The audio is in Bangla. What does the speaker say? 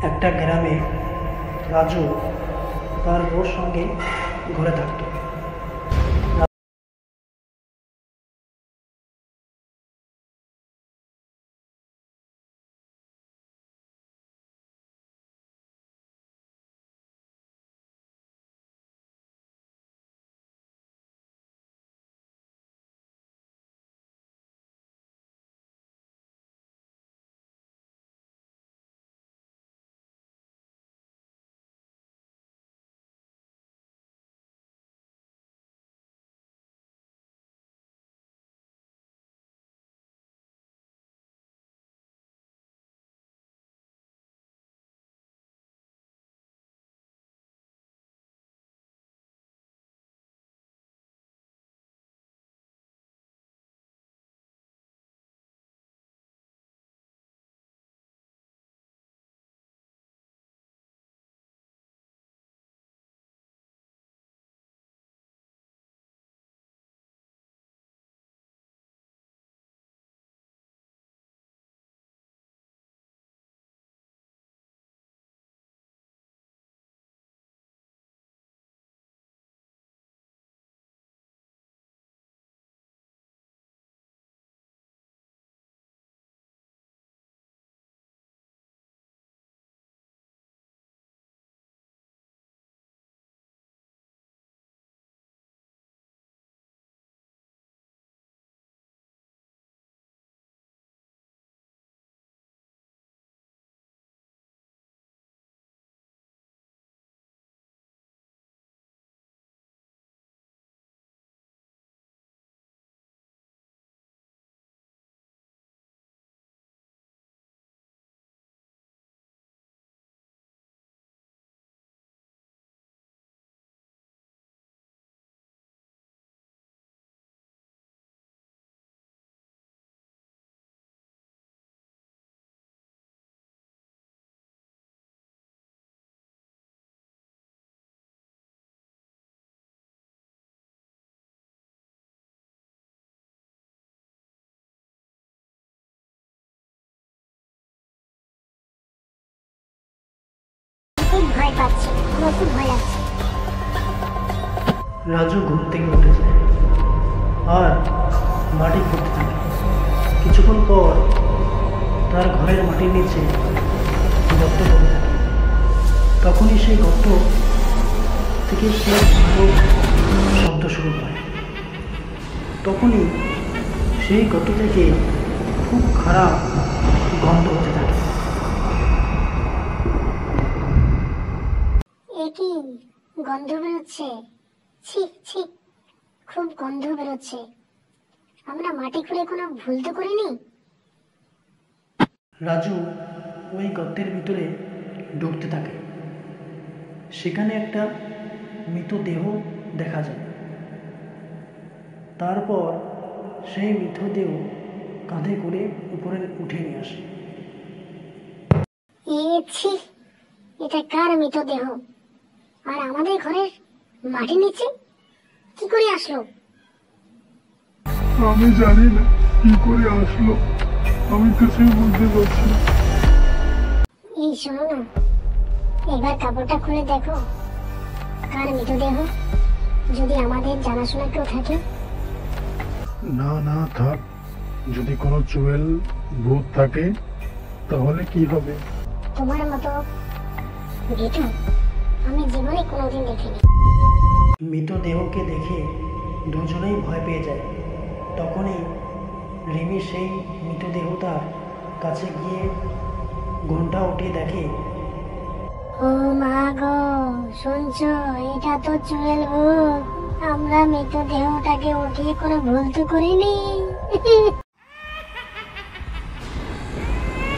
একটা গ্রামে রাজু তার বউর সঙ্গে ঘরে থাকত। রাজু ঘুম থেকে উঠে যায় আর মাটি খুঁড়তে থাকে। কিছুক্ষণ পর তার ঘরের মাটির নিচে গর্ত পড়ে থাকে। তখনই সেই গর্ত থেকে সে শব্দ শুরু করে। তখনই সেই গর্ত থেকে খুব খারাপ গন্ধ হতে থাকে। কি গন্ধ বেরোচ্ছে? ছি ছি, খুব গন্ধ বেরোচ্ছে। আমরা মাটি খুঁড়ে কোনো ভুল তো করিনি। রাজু ওই গর্তের ভিতরে ঢুকতে থাকে। সেখানে একটা মৃতদেহ দেখা যায়। তারপর সেই মৃতদেহ কাঁধে করে উপরে উঠে নিয়ে আসে। ছি, এটা কার মৃতদেহ? আর আমাদের ঘরের মাটির নিচে কি করে আসলো? আমি জানি না কি করে আসলো, আমি কিছুই বুঝতে পারছি না। এই শোনো না, এবার কাপড়টা খুলে দেখো কার মৃতদেহ, যদি আমাদের জানাশোনা কেউ থাকে। না না থাক, যদি কোনো চুয়েল ভূত থাকে তাহলে কি হবে? তোমার মতো গেটু আমি জীবনে কোনোদিন দেখিনি। মৃতদেহকে দেখে দুজনেই ভয় পেয়ে যায়। তখনই রিমি সেই মৃতদেহটার কাছে গিয়ে ঘন্টা উঠিয়ে দেখে। ও মা গো, শুনছো? এটা তো চুয়েল ভূত। আমরা মৃতদেহটাকে উঠিয়ে কোনো ভুল তো করিনি।